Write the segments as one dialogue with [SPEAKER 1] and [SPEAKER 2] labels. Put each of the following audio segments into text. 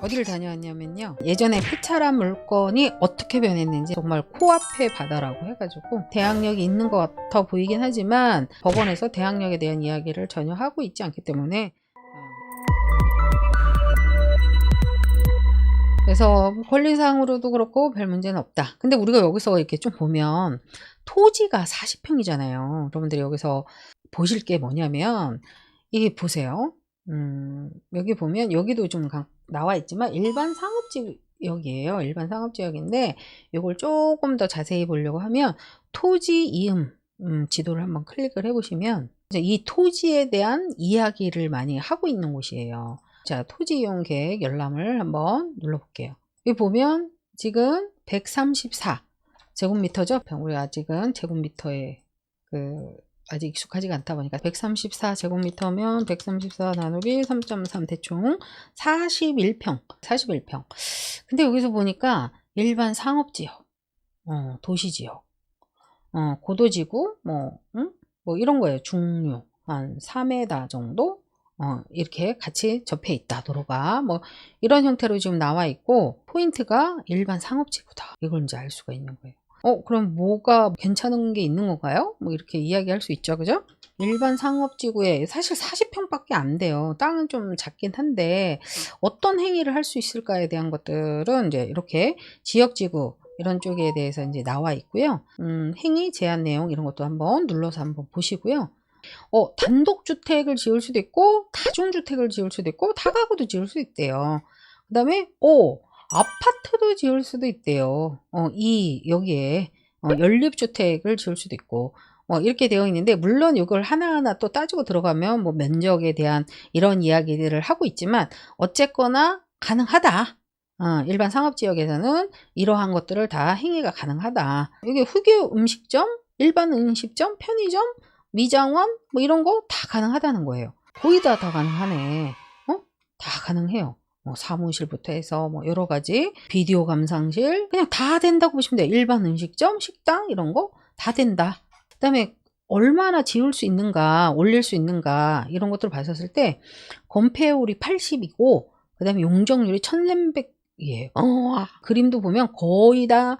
[SPEAKER 1] 어디를 다녀왔냐면요, 예전에 폐차란 물건이 어떻게 변했는지 정말 코앞에 바다라고 해가지고 대항력이 있는 것 같아 보이긴 하지만 법원에서 대항력에 대한 이야기를 전혀 하고 있지 않기 때문에 그래서 권리상으로도 그렇고 별 문제는 없다. 근데 우리가 여기서 이렇게 좀 보면 토지가 40평이잖아요. 여러분들이 여기서 보실 게 뭐냐면 이게 보세요. 여기 보면 여기도 좀 나와 있지만 일반 상업지역이에요. 일반 상업지역인데 이걸 조금 더 자세히 보려고 하면 토지 이음 지도를 한번 클릭을 해보시면 이제 이 토지에 대한 이야기를 많이 하고 있는 곳이에요. 자, 토지 이용 계획 열람을 한번 눌러볼게요. 여기 보면 지금 134 제곱미터죠. 우리 아직은 제곱미터에 아직 익숙하지가 않다 보니까 134 제곱미터면 134 나누기 3.3 대충 41평. 근데 여기서 보니까 일반 상업지역, 도시지역, 고도지구, 뭐 이런 거예요. 중류 한 4m 정도 이렇게 같이 접해 있다. 도로가 뭐 이런 형태로 지금 나와 있고 포인트가 일반 상업지구다. 이걸 이제 알 수가 있는 거예요. 그럼 뭐가 괜찮은 게 있는 건가요? 뭐 이렇게 이야기할 수 있죠. 그죠? 일반 상업지구에 사실 40평밖에 안 돼요. 땅은 좀 작긴 한데 어떤 행위를 할 수 있을까에 대한 것들은 이제 이렇게 지역지구 이런 쪽에 대해서 이제 나와 있고요. 행위 제한 내용 이런 것도 한번 눌러서 한번 보시고요. 단독주택을 지을 수도 있고 다중주택을 지을 수도 있고 다가구도 지을 수 있대요. 그 다음에 아파트도 지을 수도 있대요. 여기에 연립주택을 지을 수도 있고 이렇게 되어 있는데 물론 이걸 하나하나 또 따지고 들어가면 뭐 면적에 대한 이런 이야기들을 하고 있지만 어쨌거나 가능하다. 일반 상업지역에서는 이러한 것들을 다 행위가 가능하다. 여기 후기 음식점, 일반 음식점, 편의점, 미장원 뭐 이런 거 다 가능하다는 거예요. 거의 다 가능하네. 다 가능해요. 사무실부터 해서 뭐 여러 가지 비디오 감상실 그냥 다 된다고 보시면 돼요. 일반 음식점, 식당 이런 거 다 된다. 그 다음에 얼마나 지을 수 있는가, 올릴 수 있는가 이런 것들을 봤었을 때 건폐율이 80이고 그 다음에 용적률이 1300이에요. 그림도 보면 거의 다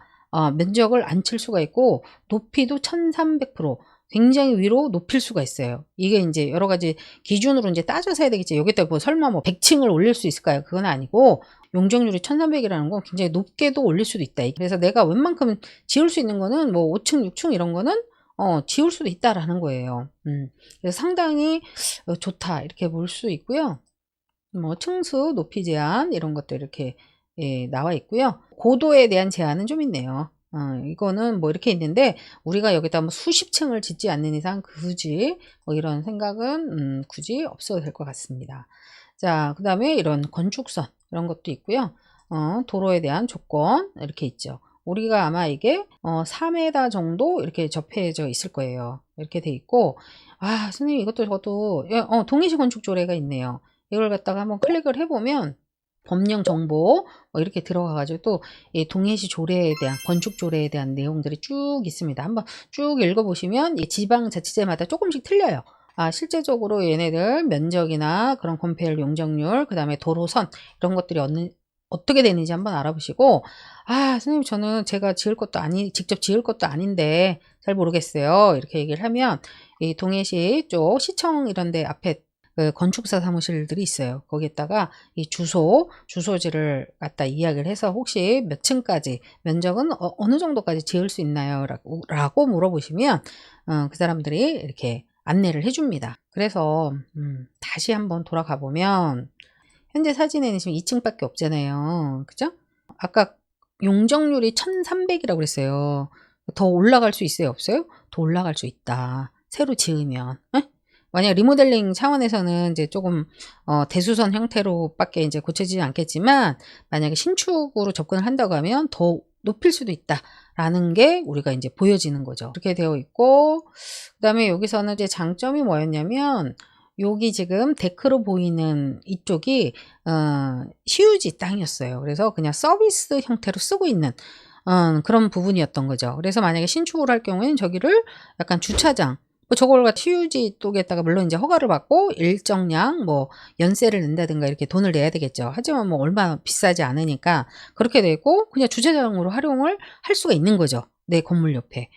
[SPEAKER 1] 면적을 안 칠 수가 있고 높이도 1300% 굉장히 위로 높일 수가 있어요. 이게 이제 여러 가지 기준으로 이제 따져서 해야 되겠지. 여기다 뭐 설마 뭐 100층을 올릴 수 있을까요? 그건 아니고 용적률이 1300이라는 건 굉장히 높게도 올릴 수도 있다. 그래서 내가 웬만큼 지을 수 있는 거는 뭐 5층, 6층 이런 거는 지을 수도 있다라는 거예요. 그래서 상당히 좋다 이렇게 볼 수 있고요. 뭐 층수, 높이 제한 이런 것도 이렇게 나와 있고요. 고도에 대한 제한은 좀 있네요. 이거는 뭐 이렇게 있는데 우리가 여기다 뭐 수십 층을 짓지 않는 이상 굳이 뭐 이런 생각은 굳이 없어도 될 것 같습니다. 자, 그 다음에 이런 건축선 이런 것도 있고요. 도로에 대한 조건 이렇게 있죠. 우리가 아마 이게 4m 정도 이렇게 접해져 있을 거예요. 이렇게 돼 있고 선생님 이것도 저것도 동해시 건축조례가 있네요. 이걸 갖다가 한번 클릭을 해보면 법령 정보 이렇게 들어가가지고 또 이 동해시 조례에 대한 건축 조례에 대한 내용들이 쭉 있습니다. 한번 쭉 읽어보시면 이 지방자치제마다 조금씩 틀려요. 실제적으로 얘네들 면적이나 그런 건폐율, 용적률, 그 다음에 도로선 이런 것들이 어떻게 되는지 한번 알아보시고 선생님 저는 제가 직접 지을 것도 아닌데 잘 모르겠어요. 이렇게 얘기를 하면 이 동해시 쪽 시청 이런 데 앞에 건축사 사무실들이 있어요. 거기에다가 이 주소지를 갖다 이야기를 해서 혹시 몇 층까지 면적은 어느 정도까지 지을 수 있나요? 라고 물어보시면 그 사람들이 이렇게 안내를 해줍니다. 그래서 다시 한번 돌아가 보면 현재 사진에는 지금 2층밖에 없잖아요. 그죠? 아까 용적률이 1300이라고 그랬어요. 더 올라갈 수 있어요? 없어요? 더 올라갈 수 있다. 새로 지으면. 만약 리모델링 차원에서는 이제 조금 대수선 형태로밖에 이제 고쳐지지 않겠지만 만약에 신축으로 접근을 한다고 하면 더 높일 수도 있다라는 게 우리가 이제 보여지는 거죠. 그렇게 되어 있고 그다음에 여기서는 이제 장점이 뭐였냐면 여기 지금 데크로 보이는 이쪽이 시유지 땅이었어요. 그래서 그냥 서비스 형태로 쓰고 있는 그런 부분이었던 거죠. 그래서 만약에 신축을 할 경우에는 저기를 약간 주차장 뭐 저걸 TUG 쪽에다가 물론 이제 허가를 받고 일정량 뭐 연세를 낸다든가 이렇게 돈을 내야 되겠죠. 하지만 뭐 얼마 비싸지 않으니까 그렇게 되고 그냥 주차장으로 활용을 할 수가 있는 거죠. 내 건물 옆에.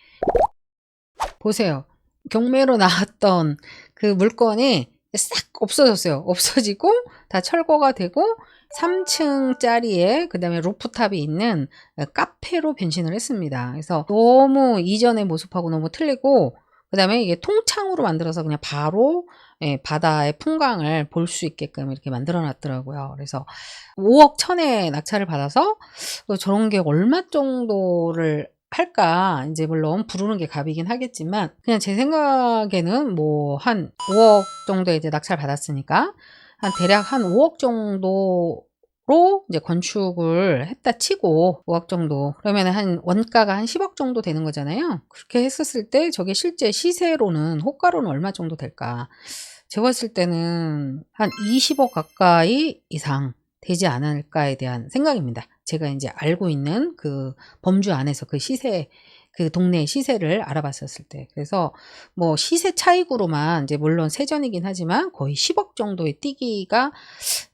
[SPEAKER 1] 보세요. 경매로 나왔던 그 물건이 싹 없어졌어요. 없어지고 다 철거가 되고 3층짜리에 그다음에 루프탑이 있는 카페로 변신을 했습니다. 그래서 너무 이전의 모습하고 너무 틀리고 그다음에 이게 통창으로 만들어서 그냥 바로 바다의 풍광을 볼 수 있게끔 이렇게 만들어 놨더라고요. 그래서 5억 천에 낙찰을 받아서 저런 게 얼마 정도를 할까? 이제 물론 부르는 게 값이긴 하겠지만 그냥 제 생각에는 뭐 한 5억 정도에 이제 낙찰 받았으니까 한 대략 한 5억 정도로 이제 건축을 했다 치고 5억 정도 그러면 한 원가가 한 10억 정도 되는 거잖아요. 그렇게 했었을 때 저게 실제 시세로는 호가로는 얼마 정도 될까? 제가 봤을 때는 한 20억 가까이 이상 되지 않을까에 대한 생각입니다. 제가 이제 알고 있는 그 범주 안에서 그 시세, 그 동네의 시세를 알아봤었을 때. 그래서 뭐 시세 차익으로만 이제 물론 세전이긴 하지만 거의 10억 정도의 뛰기가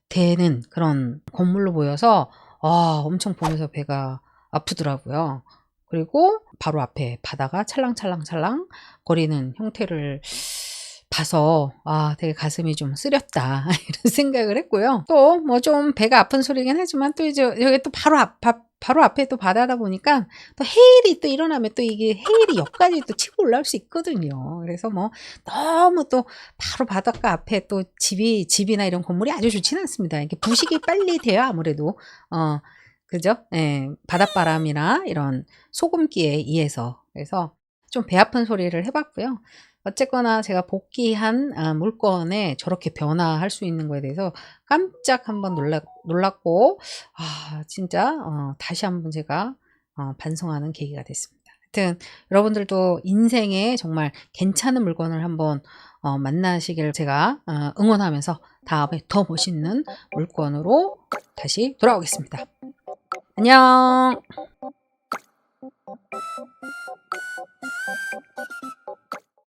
[SPEAKER 1] 되는 그런 건물로 보여서 엄청 보면서 배가 아프더라고요. 그리고 바로 앞에 바다가 찰랑찰랑찰랑 거리는 형태를 봐서 되게 가슴이 좀 쓰렸다 이런 생각을 했고요. 또 뭐 좀 배가 아픈 소리긴 하지만 또 이제 여기 또 바로 앞에 또 바다다 보니까 또 해일이 또 일어나면 또 이게 해일이 역까지 또 치고 올라올 수 있거든요. 그래서 뭐 너무 또 바로 바닷가 앞에 또 집이나 이런 건물이 아주 좋지는 않습니다. 이게 부식이 빨리 돼요, 아무래도. 그죠? 예, 바닷바람이나 이런 소금기에 의해서. 그래서 좀 배 아픈 소리를 해봤고요. 어쨌거나 제가 복귀한 물건에 저렇게 변화할 수 있는 거에 대해서 깜짝 한번 놀랐고 진짜 다시 한번 제가 반성하는 계기가 됐습니다. 하여튼 여러분들도 인생에 정말 괜찮은 물건을 한번 만나시길 제가 응원하면서 다음에 더 멋있는 물건으로 다시 돌아오겠습니다. 안녕.